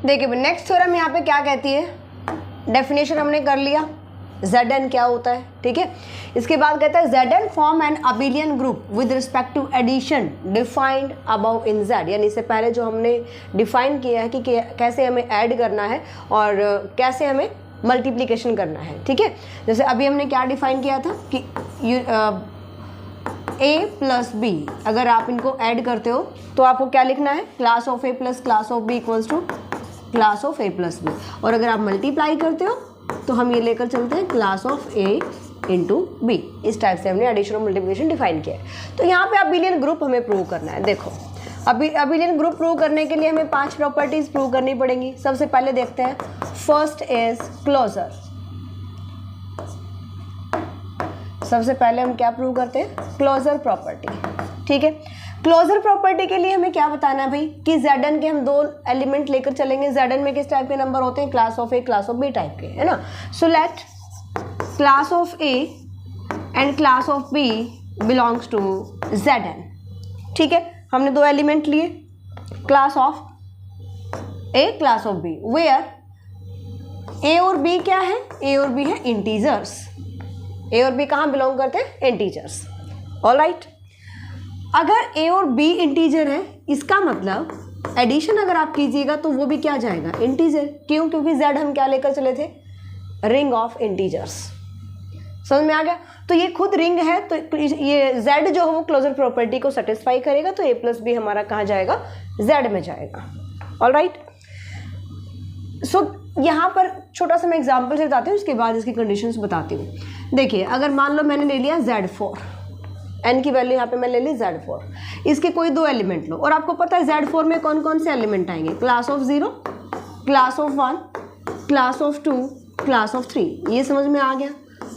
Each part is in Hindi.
देखिए नेक्स्ट थ्योरम यहाँ पे क्या कहती है, डेफिनेशन हमने कर लिया, Zn क्या होता है, ठीक है। इसके बाद कहता है Zn form an abelian group with respect to addition defined above in Z, यानी इससे पहले जो हमने डिफाइन किया है कि कैसे हमें ऐड करना है और कैसे हमें मल्टीप्लिकेशन करना है, ठीक है। जैसे अभी हमने क्या डिफाइन किया था कि a प्लस बी, अगर आप इनको ऐड करते हो तो आपको क्या लिखना है, class of a plus class of b equals to class of a plus b, और अगर आप मल्टीप्लाई करते हो तो हम ये लेकर चलते हैं class of a into B. इस टाइप से हमने एडिशन और मल्टीप्लिकेशन डिफाइन किया है। तो यहाँ पे अबिलियन ग्रुप हमें प्रूव करना है। देखो अबिलियन ग्रुप प्रूव करने के लिए हमें 5 प्रॉपर्टीज प्रूव करनी पड़ेंगी। सबसे पहले देखते हैं, फर्स्ट इज क्लोजर। सबसे पहले हम क्या प्रूव करते हैं, क्लोजर प्रॉपर्टी, ठीक है। क्लोजर प्रॉपर्टी के लिए हमें क्या बताना है भाई कि Zn के हम 2 एलिमेंट लेकर चलेंगे। Zn में किस टाइप के नंबर होते हैं, class of A class of B type के, है ना। So let class of A and class of B belongs to Zn, ठीक है। हमने 2 एलिमेंट लिए, class of A class of B, where A और बी क्या है, ए और बी है इंटीजर्स। ए और बी कहाँ बिलोंग करते हैं, इंटीजर्स, ऑलराइट। अगर ए और बी इंटीजर है, इसका मतलब एडिशन अगर आप कीजिएगा तो वो भी क्या जाएगा, इंटीजर। क्यों, क्योंकि Z हम क्या लेकर चले थे, रिंग ऑफ इंटीजर्स। समझ में आ गया। तो ये खुद रिंग है, तो ये Z जो है वो क्लोजर प्रॉपर्टी को सेटिस्फाई करेगा, तो a प्लस बी हमारा कहाँ जाएगा, Z में जाएगा, ऑलराइट। सो यहाँ पर छोटा सा मैं एग्जाम्पल से बताती हूँ, उसके बाद इसकी कंडीशंस बताती हूँ। देखिए अगर मान लो मैंने ले लिया Z4, n की वैल्यू यहाँ पे मैं ले ली Z4, इसके कोई 2 एलिमेंट लो, और आपको पता है Z4 में कौन कौन से एलिमेंट आएंगे, class of 0, class of 1, class of 2, class of 3। ये समझ में आ गया।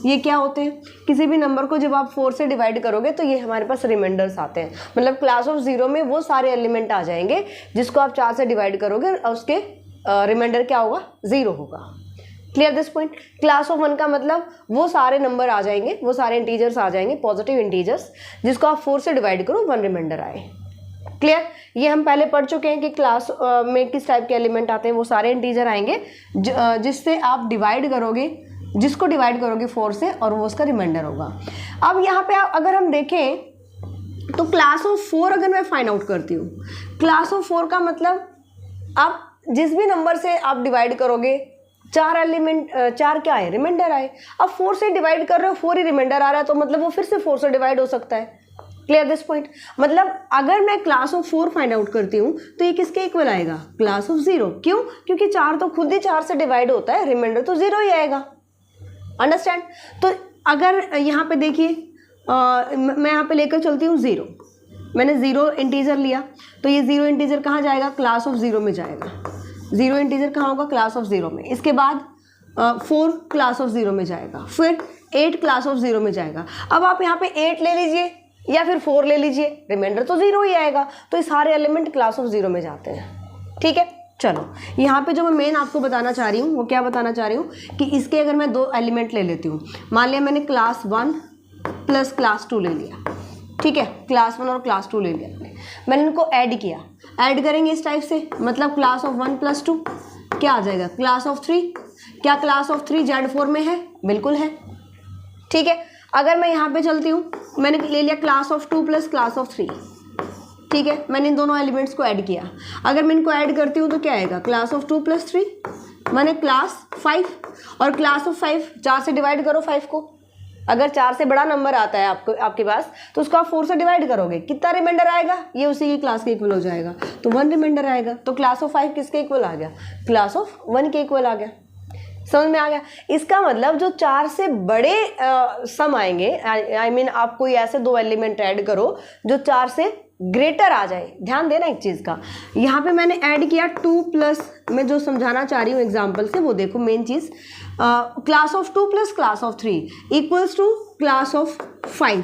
ये क्या होते हैं, किसी भी नंबर को जब आप 4 से डिवाइड करोगे तो ये हमारे पास रिमाइंडर्स आते हैं। मतलब क्लास ऑफ 0 में वो सारे एलिमेंट आ जाएंगे जिसको आप 4 से डिवाइड करोगे और उसके रिमाइंडर क्या होगा, 0 होगा। Clear this point. Class of 1 का मतलब वो सारे नंबर आ जाएंगे, वो सारे इंटीजर्स आ जाएंगे, पॉजिटिव इंटीजर्स, जिसको आप 4 से डिवाइड करो 1 रिमाइंडर आए। क्लियर। ये हम पहले पढ़ चुके हैं कि क्लास में किस टाइप के एलिमेंट आते हैं, वो सारे इंटीजर आएंगे जिससे आप डिवाइड करोगे, जिसको डिवाइड करोगे 4 से, और वो उसका रिमाइंडर होगा। अब यहाँ पे अगर हम देखें तो क्लास ऑफ 4 अगर मैं फाइंड आउट करती हूँ, क्लास ऑफ 4 का मतलब आप जिस भी नंबर से आप डिवाइड करोगे 4 एलिमेंट, 4 क्या है, रिमाइंडर आए। अब 4 से डिवाइड कर रहे हो, 4 ही रिमाइंडर आ रहा है, तो मतलब वो फिर से 4 से डिवाइड हो सकता है। Clear this point. मतलब अगर मैं क्लास ऑफ 4 फाइंड आउट करती हूँ तो ये किसके इक्वल आएगा, क्लास ऑफ 0। क्यों, क्योंकि 4 तो खुद ही 4 से डिवाइड होता है, रिमाइंडर तो 0 ही आएगा। अंडरस्टैंड। तो अगर यहाँ पे देखिए मैं यहाँ पे लेकर चलती हूँ 0, मैंने 0 इंटीजर लिया, तो ये 0 इंटीजर कहाँ जाएगा, क्लास ऑफ 0 में जाएगा। 0 इंटीजर कहाँ होगा, क्लास ऑफ 0 में। इसके बाद 4 क्लास ऑफ 0 में जाएगा, फिर 8 क्लास ऑफ 0 में जाएगा। अब आप यहाँ पे 8 ले लीजिए या फिर 4 ले लीजिए, रिमाइंडर तो 0 ही आएगा। तो ये सारे एलिमेंट क्लास ऑफ 0 में जाते हैं, ठीक है। चलो यहाँ पे जो मैं मेन आपको बताना चाह रही हूँ वो क्या बताना चाह रही हूँ कि इसके अगर मैं 2 एलिमेंट ले लेती हूँ, मान लिया मैंने क्लास 1 प्लस क्लास 2 ले लिया, ठीक है। क्लास 1 और क्लास 2 ले लिया मैंने इनको ऐड किया। ऐड करेंगे इस टाइप से, मतलब क्लास ऑफ 1 प्लस 2 क्या आ जाएगा, क्लास ऑफ 3। क्या क्लास ऑफ 3 Z4 में है, बिल्कुल है, ठीक है। अगर मैं यहाँ पे चलती हूँ, मैंने ले लिया class of 2 plus class of 3, ठीक है। मैंने इन दोनों एलिमेंट्स को ऐड किया। अगर मैं इनको ऐड करती हूँ तो क्या आएगा, क्लास ऑफ 2 प्लस 3 मैंने क्लास 5, और क्लास ऑफ 5 4 से डिवाइड करो 5 को। अगर 4 से बड़ा नंबर आता है आपके पास तो उसको आप 4 से डिवाइड करोगे, कितना रिमाइंडर आएगा, ये उसी की क्लास के इक्वल हो जाएगा, तो 1 रिमाइंडर आएगा। तो क्लास ऑफ 5 किसके इक्वल आ गया, क्लास ऑफ 1 के इक्वल आ गया। समझ में आ गया। इसका मतलब जो 4 से बड़े सम आएंगे, आई मीन आप कोई ऐसे 2 एलिमेंट ऐड करो जो 4 से ग्रेटर आ जाए। ध्यान देना एक चीज़ का, यहाँ पे मैंने ऐड किया 2 प्लस, मैं जो समझाना चाह रही हूँ एग्जाम्पल से वो देखो। मेन चीज़ class of 2 plus class of 3 equals to class of 5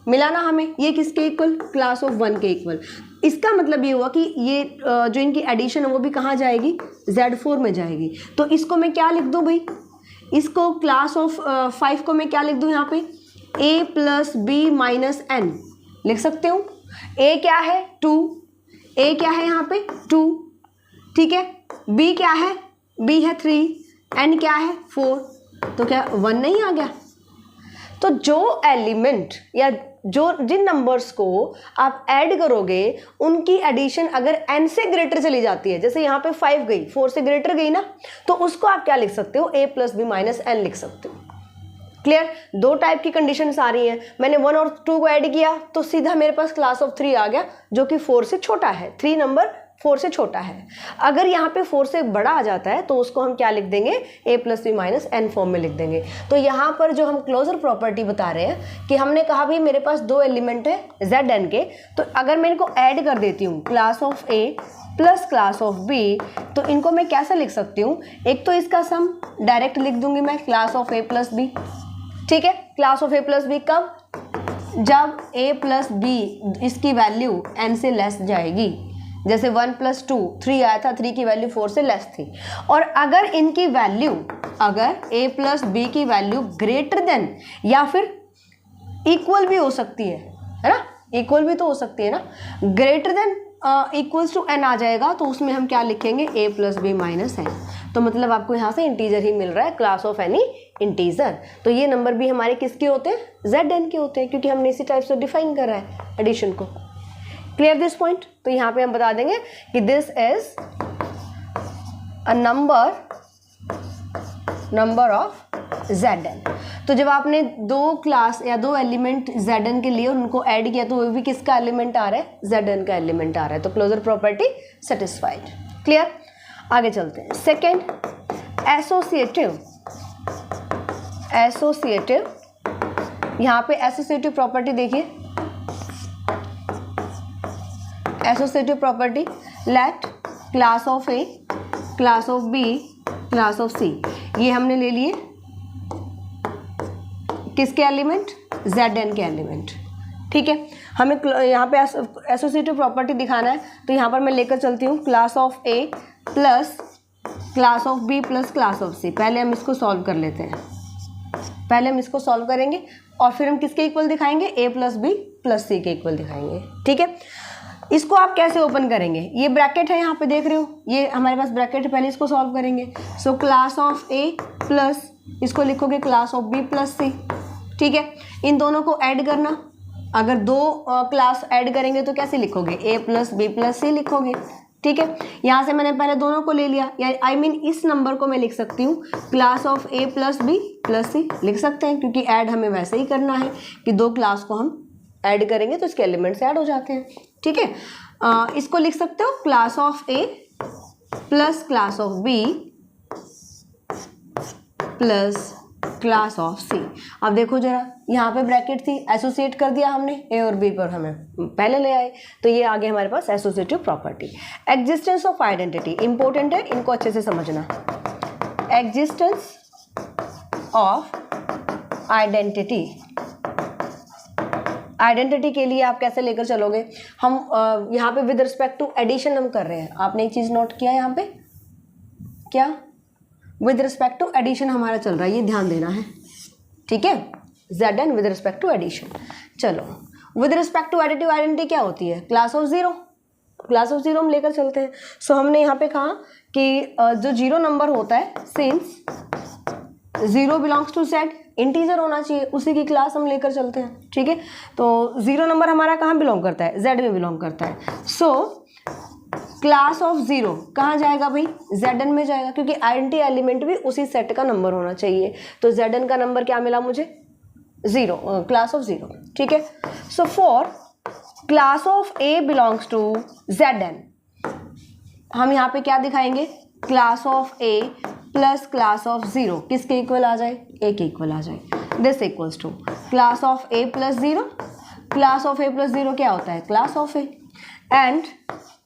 मिला ना हमें, ये किसके इक्वल, क्लास ऑफ 1 के इक्वल। इसका मतलब ये हुआ कि ये जो इनकी एडिशन है वो भी कहाँ जाएगी, Z4 में जाएगी। तो इसको मैं क्या लिख दूँ भाई, इसको क्लास ऑफ 5 को मैं क्या लिख दूँ यहाँ पे, a plus B minus n लिख सकते हूँ। a क्या है 2, a क्या है यहाँ पे 2, ठीक है। b क्या है, b है 3, n क्या है 4, तो क्या 1 नहीं आ गया? तो जो एलिमेंट या जो जिन नंबर्स को आप ऐड करोगे उनकी एडिशन अगर n से ग्रेटर चली जाती है, जैसे यहाँ पे 5 गई, 4 से ग्रेटर गई ना, तो उसको आप क्या लिख सकते हो, a + b - n लिख सकते हो। क्लियर? दो टाइप की कंडीशंस आ रही हैं, मैंने 1 और 2 को ऐड किया तो सीधा मेरे पास क्लास ऑफ 3 आ गया जो कि 4 से छोटा है, 3 नंबर 4 से छोटा है। अगर यहाँ पे 4 से बड़ा आ जाता है तो उसको हम क्या लिख देंगे, a + b - n फॉर्म में लिख देंगे। तो यहाँ पर जो हम क्लोजर प्रॉपर्टी बता रहे हैं कि हमने कहा भाई मेरे पास 2 एलिमेंट है zn के, तो अगर मैं इनको ऐड कर देती हूँ class of a plus class of b, तो इनको मैं कैसे लिख सकती हूँ, एक तो इसका सम डायरेक्ट लिख दूंगी मैं क्लास ऑफ a + b, ठीक है। क्लास ऑफ a + b कब, जब a + b इसकी वैल्यू n से लेस जाएगी, जैसे 1 + 2 3 आया था, 3 की वैल्यू 4 से लेस थी। और अगर इनकी वैल्यू, अगर a + b की वैल्यू ग्रेटर देन या फिर इक्वल भी हो सकती है ना, इक्वल भी तो हो सकती है ना, greater than equals to n आ जाएगा तो उसमें हम क्या लिखेंगे, a + b - n। तो मतलब आपको यहाँ से इंटीजर ही मिल रहा है, क्लास ऑफ एनी इंटीजर। तो ये नंबर भी हमारे किसके होते हैं, zn के होते हैं, क्योंकि हमने इसी टाइप से डिफाइन कर रहा है एडिशन को। Clear this point? तो यहाँ पे हम बता देंगे कि this is a number of zn। तो जब आपने 2 क्लास या 2 एलिमेंट zn के लिए उनको ऐड किया तो वो भी किसका एलिमेंट आ रहा है, zn का एलिमेंट आ रहा है। तो क्लोजर प्रॉपर्टी सेटिस्फाइड। क्लियर? आगे चलते हैं। Second, associative. यहाँ पे एसोसिएटिव प्रॉपर्टी देखिए, associative property late class of a, class of b, class of c, ये हमने ले लिए किसके एलिमेंट, zn के एलिमेंट। ठीक है, हमें यहाँ पे एसोसिएटिव प्रॉपर्टी दिखाना है, तो यहाँ पर मैं लेकर चलती हूँ class of a plus class of b plus class of c। पहले हम इसको सॉल्व कर लेते हैं, पहले हम इसको सॉल्व करेंगे और फिर हम किसके इक्वल दिखाएंगे, a + b + c के इक्वल दिखाएंगे। ठीक है, इसको आप कैसे ओपन करेंगे, ये ब्रैकेट है यहाँ पे देख रहे हो, ये हमारे पास ब्रैकेट है, पहले इसको सॉल्व करेंगे। So class of a plus इसको लिखोगे क्लास ऑफ b + c। ठीक है, इन दोनों को ऐड करना, अगर 2 क्लास ऐड करेंगे तो कैसे लिखोगे, a + b + c लिखोगे। ठीक है, यहाँ से मैंने पहले दोनों को ले लिया, या आई मीन इस नंबर को मैं लिख सकती हूँ class of a + b + c लिख सकते हैं, क्योंकि ऐड हमें वैसे ही करना है कि 2 क्लास को हम ऐड करेंगे तो इसके एलिमेंट्स ऐड हो जाते हैं। ठीक है, इसको लिख सकते हो class of a plus class of b plus class of c। अब देखो जरा, यहाँ पे ब्रैकेट थी, एसोसिएट कर दिया हमने, a और b पर हमें पहले ले आए, तो ये आगे हमारे पास associative property. Existence of identity important है, इनको अच्छे से समझना। एग्जिस्टेंस ऑफ आइडेंटिटी, आइडेंटिटी के लिए आप कैसे लेकर चलोगे, हम यहाँ पे विद रिस्पेक्ट टू एडिशन हम कर रहे हैं। आपने एक चीज़ नोट किया यहाँ पे, क्या, विद रिस्पेक्ट टू एडिशन हमारा चल रहा है, ये ध्यान देना है। ठीक है, zn with respect to addition. चलो, with respect to additive identity क्या होती है, क्लास ऑफ 0, क्लास ऑफ 0 हम लेकर चलते हैं। सो हमने यहाँ पे कहा कि जो 0 नंबर होता है, since 0 belongs to z, integer होना चाहिए, उसी की क्लास हम लेकर चलते हैं। ठीक है, तो 0 नंबर हमारा कहाँ बिलोंग करता है, z में बिलोंग करता है। सो क्लास ऑफ 0 कहाँ जाएगा भाई, zn में जाएगा, क्योंकि आइडेंटिटी एलिमेंट भी उसी सेट का नंबर होना चाहिए। तो zn का नंबर क्या मिला मुझे, 0, क्लास ऑफ 0। ठीक है, so for class of a belongs to zn, हम यहाँ पे क्या दिखाएंगे, class of a plus class of 0 किसके इक्वल आ जाए, a के इक्वल आ जाए। This equals to class of a + 0, class of a + 0 क्या होता है, class of a, and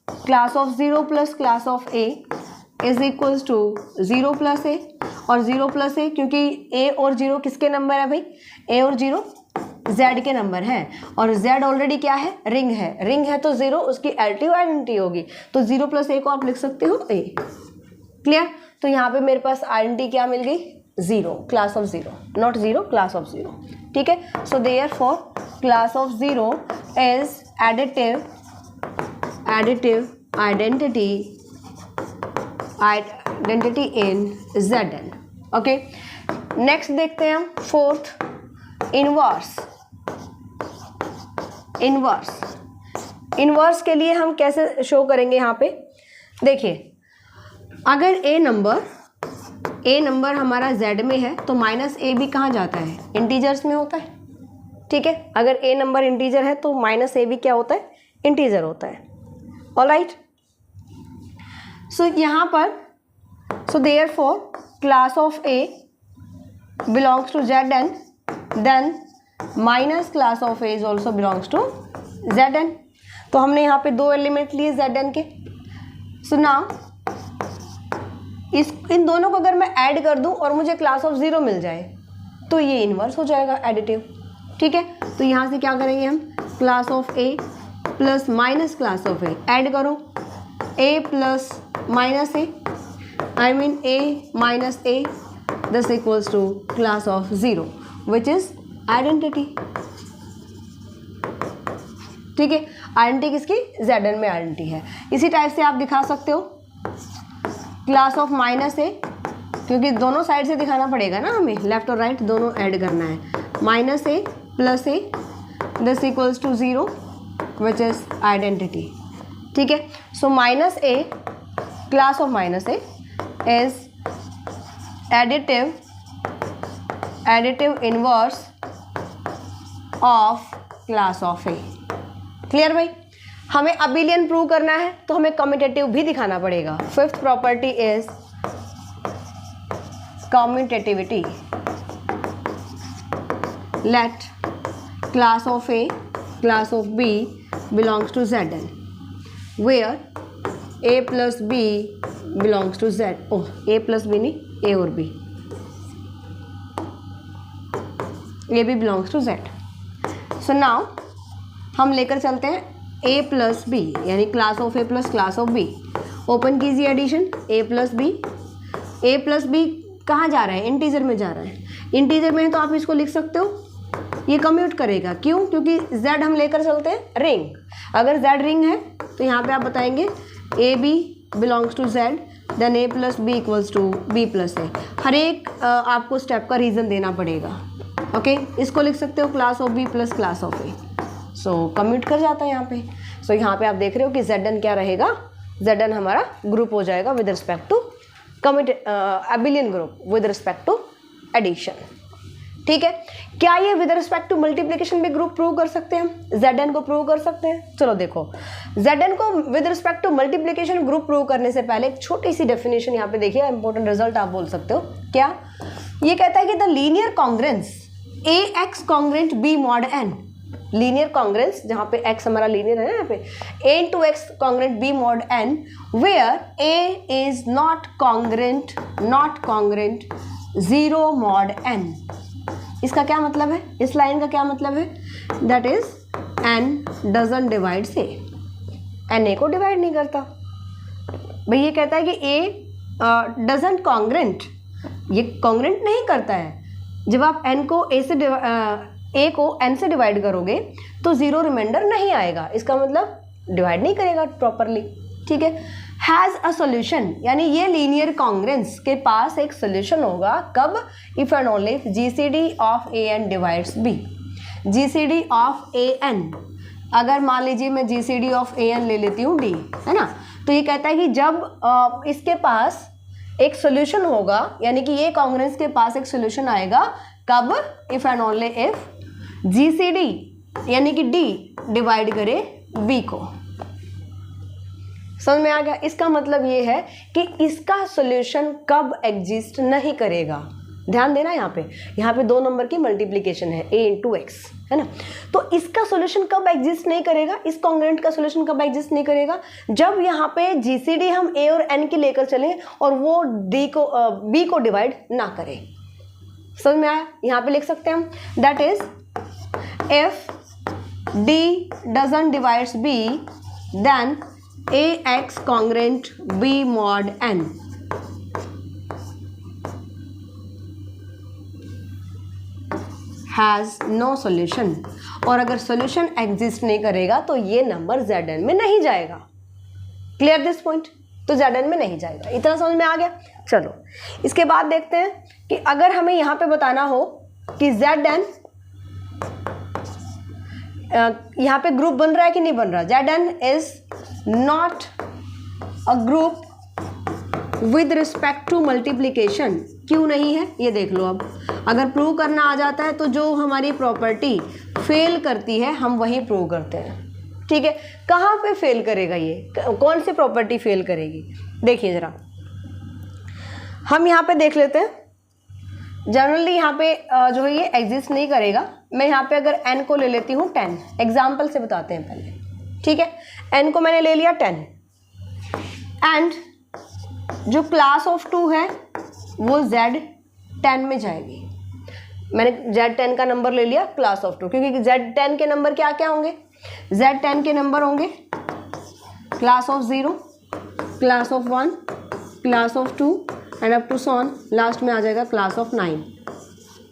class of 0 plus class of a is equals to 0 + a, और 0 + a, क्योंकि a और 0 किसके नंबर है भाई, a और 0 z के नंबर हैं, और z ऑलरेडी क्या है, रिंग है, रिंग है तो 0 उसकी एडिटिव आइडेंटिटी होगी, तो 0 + a को आप लिख सकते हो a। क्लियर? तो यहाँ पे मेरे पास आइडेंटिटी क्या मिल गई, 0, class of 0, not 0, class of 0। ठीक है, सो therefore class of 0 is additive identity identity in Zn। Okay, next देखते हैं हम फोर्थ, इनवर्स। इनवर्स के लिए हम कैसे शो करेंगे यहाँ पे, देखिए अगर ए नंबर हमारा Z में है तो माइनस ए भी कहाँ जाता है, इंटीजर्स में होता है। ठीक है, अगर ए नंबर इंटीजर है तो माइनस ए भी क्या होता है, इंटीजर होता है। ऑलराइट, सो यहाँ पर so therefore class of A belongs to Zn, then minus class of A is also belongs to Zn। तो हमने यहाँ पे दो एलिमेंट लिए Zn के। सो नाउ इन दोनों को अगर मैं ऐड कर दूं और मुझे क्लास ऑफ 0 मिल जाए तो ये इन्वर्स हो जाएगा, एडिटिव। ठीक है, तो यहाँ से क्या करेंगे हम, class of A plus minus class of A add करो, A plus minus A, I mean A minus A, this equals to class of 0 which is identity. ठीक है, आइडेंटिटी किसकी, Zn में आइडेंटिटी है। इसी टाइप से आप दिखा सकते हो क्लास ऑफ माइनस ए, क्योंकि दोनों साइड से दिखाना पड़ेगा ना हमें, लेफ्ट और राइट दोनों ऐड करना है, minus A plus A, this equals to 0 which is identity. ठीक है, so minus A, class of minus A is additive inverse of class of A. Clear भाई, हमें अबिलियन प्रूव करना है तो हमें कम्यूटेटिव भी दिखाना पड़ेगा। Fifth property is commutativity. Let class of A, class of B belongs to Zn, where A plus B belongs to Z, A plus B नहीं, ए और बी, ए भी belongs to Z। So now हम लेकर चलते हैं a प्लस बी, यानी class of A plus class of B. Open कीजिए एडिशन, a प्लस बी कहाँ जा रहा है, इंटीजर में जा रहा है। इंटीजर में है तो आप इसको लिख सकते हो, ये कम्यूट करेगा, क्यों, क्योंकि z हम लेकर चलते हैं रिंग। अगर z रिंग है तो यहाँ पे आप बताएंगे A B belongs to Z, then A plus B equals to B plus A. हर एक आपको स्टेप का रीज़न देना पड़ेगा। ओके, इसको लिख सकते हो class of B plus class of A. So commute कर जाता है यहाँ पे। सो यहाँ पे आप देख रहे हो कि Zn क्या रहेगा, Zn हमारा ग्रुप हो जाएगा with respect to abelian group with respect to addition. ठीक है, क्या ये विद रिस्पेक्ट टू मल्टीप्लिकेशन भी ग्रुप प्रूव कर सकते हैं हम, Zn को प्रूव कर सकते हैं। चलो देखो, Zn को with respect to multiplication group prove करने से पहले एक छोटी सी डेफिनेशन यहाँ पे देखिए, इंपॉर्टेंट रिजल्ट आप बोल सकते हो। क्या ये कहता है कि the linear congruence ax congruent b mod n, linear congruence जहाँ पे x हमारा लीनियर है ना, यहाँ पे a into X congruent b mod n, where a is not congruent 0 mod n। इसका क्या मतलब है, इस लाइन का क्या मतलब है, that is n doesn't divide से, n a को डिवाइड नहीं करता। भाई ये कहता है कि a डजंट कॉन्ग्रेंट, ये कॉन्ग्रेंट नहीं करता है। जब आप n को a को n से डिवाइड करोगे तो 0 रिमाइंडर नहीं आएगा, इसका मतलब डिवाइड नहीं करेगा प्रॉपरली। ठीक है, हैज़ अ सोल्यूशन, यानी ये लीनियर कॉन्ग्रेंस के पास एक सोल्यूशन होगा, कब, if and only if GCD of an divides b। GCD of an, अगर मान लीजिए मैं GCD ऑफ an ले लेती हूँ d, है ना, तो ये कहता है कि जब इसके पास एक सोल्यूशन होगा, यानी कि ये कॉन्ग्रेंस के पास एक सोल्यूशन आएगा, कब, if and only if GCD यानी कि d डिवाइड करे b को। समझ में आ गया। इसका मतलब ये है कि इसका सॉल्यूशन कब एग्जिस्ट नहीं करेगा। ध्यान देना, यहाँ पे 2 नंबर की मल्टीप्लिकेशन है a इंटू एक्स, है ना, तो इसका सॉल्यूशन कब एग्जिस्ट नहीं करेगा, इस कॉन्ग्रेंट का सॉल्यूशन कब एग्जिस्ट नहीं करेगा, जब यहाँ पे GCD हम a और n की लेकर चले और वो b को डिवाइड ना करे। समझ में आया। यहाँ पे लिख सकते हैं हम, that is if d doesn't divides b then ax congruent b mod n। Has no solution, और अगर सोल्यूशन एग्जिस्ट नहीं करेगा तो ये नंबर Zn में नहीं जाएगा। Clear this point. तो Zn में नहीं जाएगा। इतना समझ में आ गया। चलो इसके बाद देखते हैं कि अगर हमें यहाँ पे बताना हो कि Zn यहाँ पे ग्रुप बन रहा है कि नहीं बन रहा। Zn is not a group with respect to multiplication. क्यों नहीं है ये देख लो। अब अगर प्रूव करना आ जाता है तो जो हमारी प्रॉपर्टी फेल करती है हम वही प्रूव करते हैं। ठीक है, कहाँ पे फेल करेगा ये, कौन सी प्रॉपर्टी फेल करेगी, देखिए ज़रा हम यहाँ पे देख लेते हैं। जनरली यहाँ पे जो है ये एग्जिस्ट नहीं करेगा। मैं यहाँ पे अगर n को ले लेती हूँ 10, एग्जाम्पल से बताते हैं पहले। ठीक है, n को मैंने ले लिया 10 एंड जो क्लास ऑफ 2 है वो Z10 में जाएगी। मैंने Z10 का नंबर ले लिया क्लास ऑफ 2, क्योंकि Z10 के नंबर क्या क्या होंगे, Z10 के नंबर होंगे class of 0, class of 1, class of 2 and up to so on, last में आ जाएगा क्लास ऑफ 9।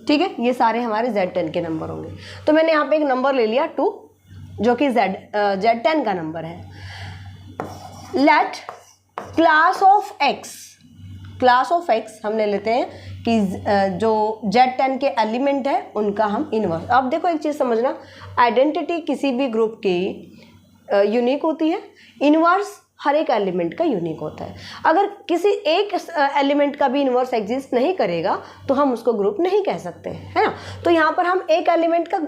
ठीक है, ये सारे हमारे Z10 के नंबर होंगे। तो मैंने यहाँ पे एक नंबर ले लिया 2 जो कि Z10 का नंबर है। लेट क्लास ऑफ x हम ले लेते हैं कि जो Z10 के एलिमेंट है उनका हम इनवर्स। अब देखो एक चीज़ समझना, आइडेंटिटी किसी भी ग्रुप की यूनिक होती है, इनवर्स हर एक एलिमेंट का यूनिक होता है। अगर किसी एक एलिमेंट का भी इनवर्स एग्जिस्ट नहीं करेगा तो हम उसको ग्रुप नहीं कह सकते, है ना। तो यहाँ पर हम एक एलिमेंट का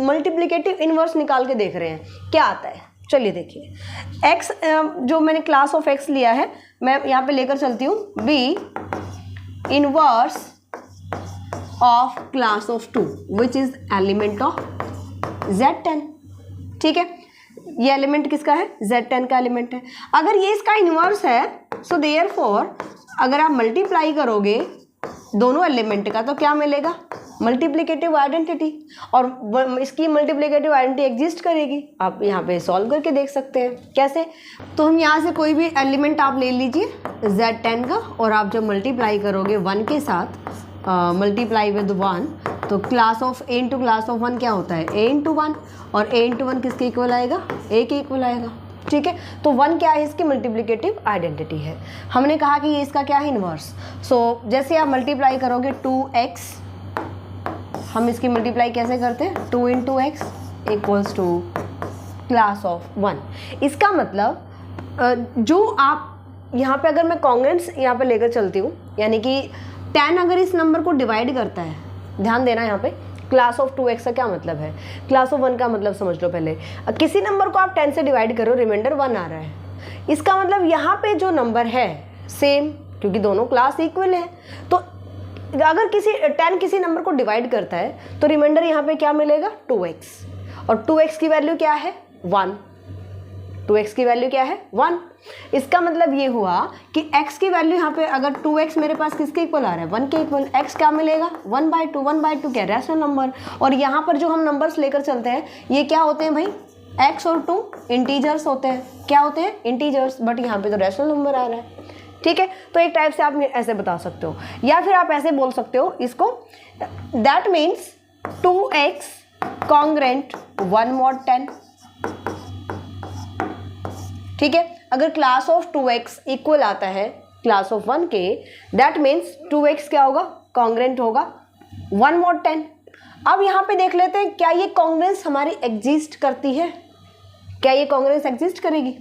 मल्टीप्लिकेटिव इनवर्स निकाल के देख रहे हैं क्या आता है। चलिए देखिए, x जो मैंने क्लास ऑफ x लिया है मैं यहाँ पे लेकर चलती हूँ b inverse of class of 2 which is element of Z10। ठीक है, ये एलिमेंट किसका है, Z10 का एलिमेंट है। अगर ये इसका इनवर्स है सो देयरफॉर अगर आप मल्टीप्लाई करोगे दोनों एलिमेंट का तो क्या मिलेगा, मल्टीप्लिकेटिव आइडेंटिटी, और इसकी मल्टीप्लिकेटिव आइडेंटिटी एग्जिस्ट करेगी। आप यहाँ पे सॉल्व करके देख सकते हैं कैसे। तो हम यहाँ से कोई भी एलिमेंट आप ले लीजिए Z10 का, और आप जब मल्टीप्लाई करोगे 1 के साथ, मल्टीप्लाई विद 1, तो class of a into class of 1 क्या होता है, a इंटू 1, और a इंटू 1 किसके इक्वल आएगा, a के इक्वल आएगा। ठीक है, तो 1 क्या है, इसकी मल्टीप्लिकेटिव आइडेंटिटी है। हमने कहा कि ये इसका क्या है, इनवर्स। सो जैसे आप मल्टीप्लाई करोगे 2x, हम इसकी मल्टीप्लाई कैसे करते हैं, 2 into X equals to class of 1। इसका मतलब जो आप यहाँ पे अगर मैं कॉन्ग्रेंट्स यहाँ पे लेकर चलती हूँ, यानी कि 10 अगर इस नंबर को डिवाइड करता है, ध्यान देना यहाँ पे, क्लास ऑफ 2x का क्या मतलब है, क्लास ऑफ 1 का मतलब समझ लो पहले। किसी नंबर को आप 10 से डिवाइड करो, रिमाइंडर 1 आ रहा है, इसका मतलब यहाँ पे जो नंबर है सेम, क्योंकि दोनों क्लास इक्वल है। तो अगर 10 किसी नंबर को डिवाइड करता है तो रिमाइंडर यहाँ पे क्या मिलेगा, 2x, और 2x की वैल्यू क्या है, 1। 2x की वैल्यू क्या है, 1। इसका मतलब ये हुआ कि x की वैल्यू यहाँ पे अगर 2x मेरे पास किसके इक्वल आ रहा है, 1 के इक्वल, x क्या मिलेगा, 1/2। 1/2 क्या, रैशनल नंबर। और यहाँ पर जो हम नंबर्स लेकर चलते हैं ये क्या होते हैं भाई, x और 2 इंटीजर्स होते हैं। क्या होते हैं, इंटीजर्स, बट यहाँ पे तो रैशनल नंबर आ रहा है। ठीक है, तो एक टाइप से आप ऐसे बता सकते हो, या फिर आप ऐसे बोल सकते हो इसको, that means 2x congruent 1 mod 10। ठीक है, अगर क्लास ऑफ 2x इक्वल आता है क्लास ऑफ 1 के, दैट मीन्स 2x क्या होगा, कॉन्ग्रेंट होगा 1 mod 10। अब यहाँ पे देख लेते हैं क्या ये कॉन्ग्रेंस हमारी एग्जिस्ट करती है, क्या ये कॉन्ग्रेंस एग्जिस्ट करेगी।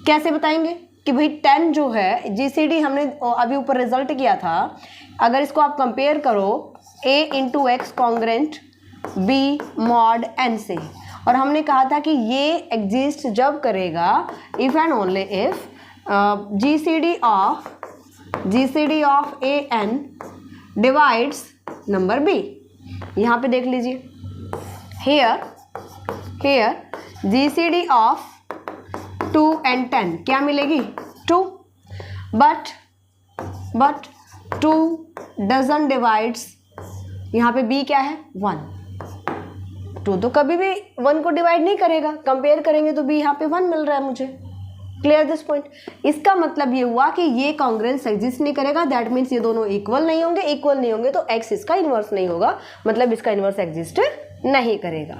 कैसे बताएंगे कि भाई 10 जो है GCD हमने अभी ऊपर रिजल्ट किया था, अगर इसको आप कंपेयर करो a into X congruent b mod n से, और हमने कहा था कि ये एग्जिस्ट जब करेगा if and only if GCD of an divides number b। यहाँ पे देख लीजिए, here GCD ऑफ 2 and 10 क्या मिलेगी, 2, बट 2 डजन डिवाइड्स, यहाँ पे b क्या है, 1। 2 तो कभी भी 1 को डिवाइड नहीं करेगा, कंपेयर करेंगे तो b यहाँ पे 1 मिल रहा है मुझे। Clear this point. इसका मतलब ये हुआ कि ये कॉन्ग्रेंस एग्जिस्ट नहीं करेगा, दैट मीन्स ये दोनों इक्वल नहीं होंगे। इक्वल नहीं होंगे तो x इसका इन्वर्स नहीं होगा, मतलब इसका इन्वर्स एग्जिस्ट नहीं करेगा।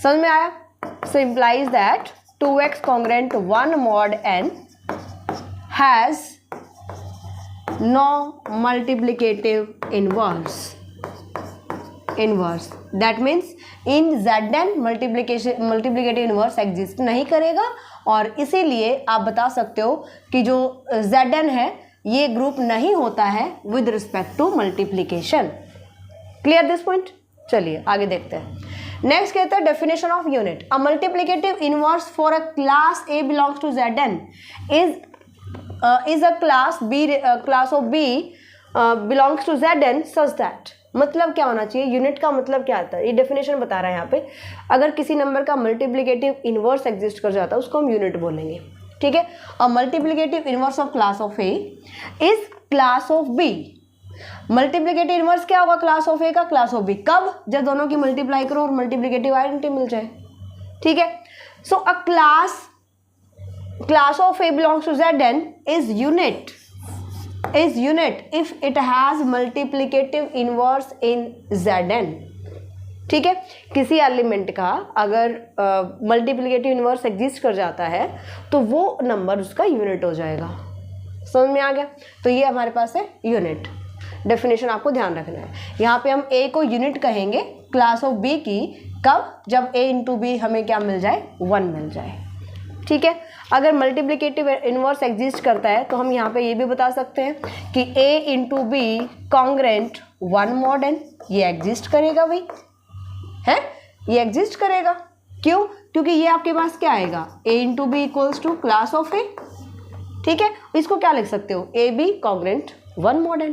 समझ में आया। So implies that 2x congruent 1 mod n has no multiplicative inverse. That means in Zn multiplicative inverse exist नहीं करेगा, और इसीलिए आप बता सकते हो कि जो Zn है ये ग्रुप नहीं होता है with respect to multiplication. Clear this point? चलिए आगे देखते हैं। नेक्स्ट कहता है definition of unit. A multiplicative inverse for a class A belongs to Zn is a class of B belongs to Zn such that, मतलब क्या होना चाहिए, यूनिट का मतलब क्या आता है, ये डेफिनेशन बता रहा है यहाँ पे। अगर किसी नंबर का मल्टीप्लिकेटिव इनवर्स एग्जिस्ट कर जाता है उसको हम यूनिट बोलेंगे, ठीक है। A multiplicative inverse of class of A is class of B. Multiplicative inverse क्या होगा क्लास ऑफ ए का, क्लास ऑफ बी। कब? जब दोनों की मल्टीप्लाई करो और मल्टीप्लिकेटिव आइडेंटिटी मिल जाए, ठीक है। सो अ class of A belongs to Zn is unit if it has multiplicative inverse in Zn, ठीक है। किसी एलिमेंट का अगर मल्टीप्लिकेटिव इनवर्स एग्जिस्ट कर जाता है तो वो नंबर उसका यूनिट हो जाएगा। समझ में आ गया? तो ये हमारे पास है यूनिट। डेफिनेशन आपको ध्यान रखना है। यहाँ पे हम A को यूनिट कहेंगे क्लास ऑफ B की, कब? जब A इंटू बी हमें क्या मिल जाए, 1 मिल जाए, ठीक है। अगर मल्टीप्लिकेटिव इनवर्स एग्जिस्ट करता है तो हम यहाँ पे ये भी बता सकते हैं कि A into B congruent 1 mod n, ये एग्जिस्ट करेगा भाई, है ये एग्जिस्ट करेगा। क्यों? क्योंकि ये आपके पास क्या आएगा, A into B equals to class of A, ठीक है। इसको क्या लिख सकते हो, A B congruent 1 mod n।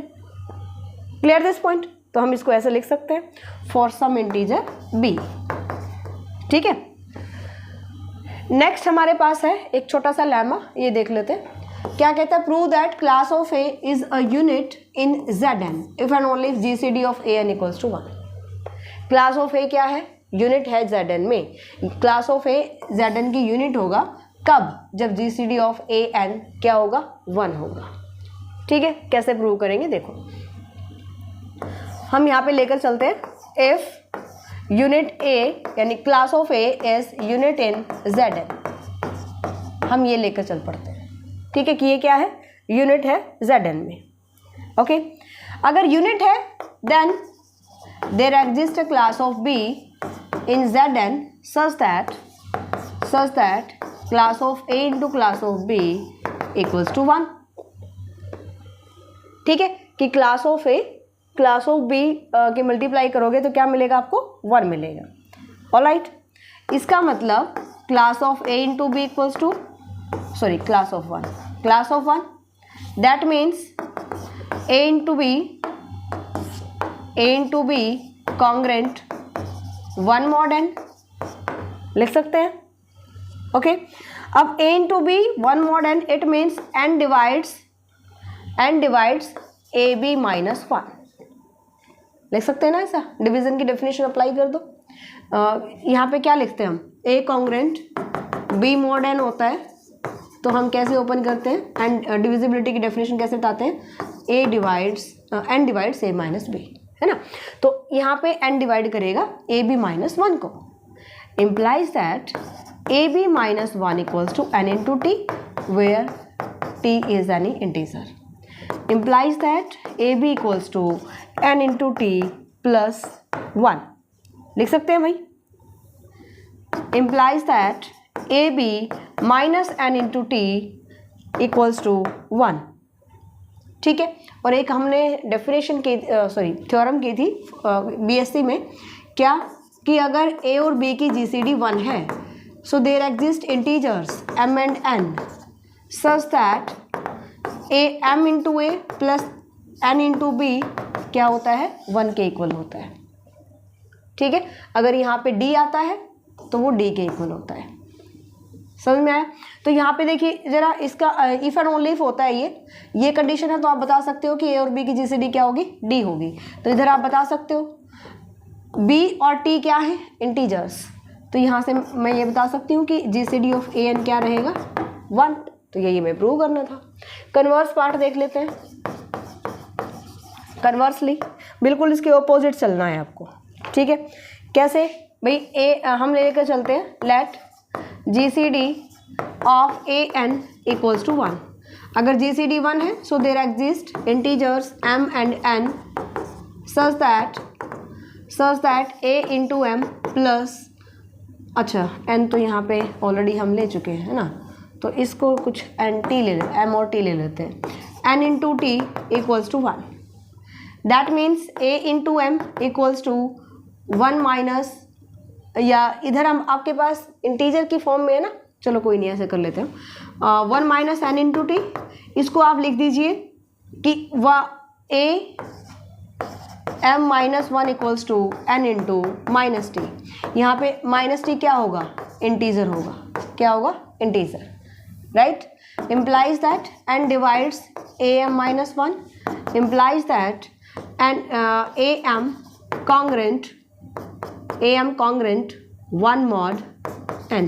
Clear this point? तो हम इसको ऐसे लिख सकते हैं, फॉर सम इंटीजर b, ठीक है। नेक्स्ट हमारे पास है एक छोटा सा लेमा, ये देख लेते हैं क्या कहता है। Prove that class of A is a unit in Zn if and only if GCD of An equals to 1। Class of A क्या है, यूनिट है Zn में। क्लास ऑफ ए Zn की यूनिट होगा कब? जब जीसीडी ऑफ An क्या होगा, 1 होगा, ठीक है। कैसे प्रूव करेंगे देखो, हम यहाँ पे लेकर चलते हैं। इफ यूनिट ए यानी class of A is unit in Zn, हम ये लेकर चल पड़ते हैं, ठीक है, कि ये क्या है, यूनिट है Zn में, ओके। अगर यूनिट है then there exist a class of B in Zn such that class of A into class of B equals to 1, ठीक है। कि class of A class of B की मल्टीप्लाई करोगे तो क्या मिलेगा आपको, 1 मिलेगा। ऑलराइट, इसका मतलब class of A into B equals to class of 1, that means A into B congruent 1 mod n लिख सकते हैं, ओके। अब A into B 1 mod n, it means n divides AB minus 1 लिख सकते हैं ना, ऐसा डिवीजन की डेफिनेशन अप्लाई कर दो। यहाँ पे क्या लिखते हैं हम, A congruent B mod n होता है, तो हम कैसे ओपन करते हैं, एंड डिविजिबिलिटी की डेफिनेशन कैसे बताते हैं, n divides A minus B, है ना। तो यहाँ पे n डिवाइड करेगा AB माइनस 1 को, implies that AB minus 1 equals to n into T, where t is any integer. implies that AB equals to n into t plus 1 लिख सकते हैं भाई। implies that AB minus n into t equals to 1, ठीक है। और एक हमने डेफिनेशन की थ्योरम की थी BSc में, क्या कि अगर A और B की GCD 1 है, so there exist integers m and n such that m into A plus n into B क्या होता है, 1 के इक्वल होता है, ठीक है। अगर यहाँ पे d आता है तो वो d के इक्वल होता है। समझ में आया? तो यहाँ पे देखिए जरा, इसका इफ एंड ओनली इफ होता है ये कंडीशन है, तो आप बता सकते हो कि a और b की जीसीडी क्या होगी, d होगी। तो इधर आप बता सकते हो b और t क्या है, इंटीजर्स। तो यहाँ से मैं ये बता सकती हूँ कि जीसीडी ऑफ an क्या रहेगा, 1। तो यही हमें प्रूव करना था। कन्वर्स पार्ट देख लेते हैं। कन्वर्सली बिल्कुल इसके ऑपोजिट चलना है आपको, ठीक है। कैसे भाई, हम लेकर चलते हैं, let GCD of AN equals to 1। अगर GCD 1 है so there exist integers m and n such that a into M plus, अच्छा n तो यहाँ पे ऑलरेडी हम ले चुके हैं, है ना, तो इसको कुछ m और t ले लेते हैं। n into T equals to 1, that means a into M equals to 1 minus, या इधर हम आपके पास इंटीजर की फॉर्म में है ना, चलो कोई नहीं, ऐसे कर लेते हैं 1 माइनस n इंटू टी, इसको आप लिख दीजिए कि a m minus 1 equals to n into minus T. यहाँ पे माइनस टी क्या होगा, इंटीजर होगा, क्या होगा, integer, right, implies that n divides am minus 1, implies that and am congruent 1 mod n,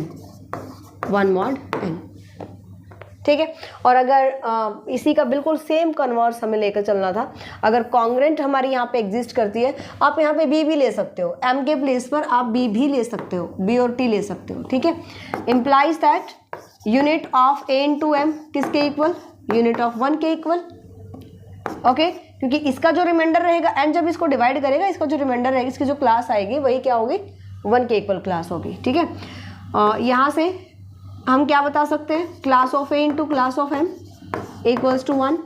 ठीक है। और अगर इसी का बिल्कुल सेम कन्वर्स हमें लेकर चलना था, अगर कॉन्ग्रेंट हमारी यहाँ पे एग्जिस्ट करती है, आप यहाँ पे b भी ले सकते हो, m के प्लेस पर आप b भी ले सकते हो, b और t ले सकते हो, ठीक है। Implies that unit of a into M किसके इक्वल, यूनिट ऑफ 1 के इक्वल, ओके, क्योंकि इसका जो रिमाइंडर रहेगा n जब इसको डिवाइड करेगा, इसका जो रिमाइंडर रहेगा, इसकी जो क्लास आएगी वही क्या होगी, 1 के इक्वल क्लास होगी, ठीक है। यहाँ से हम क्या बता सकते हैं, class of a into class of m equals to 1,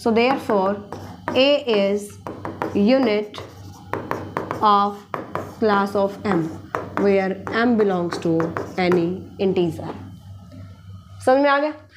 so therefore a is unit of class of m where m belongs to any integer। समझ में आ गया।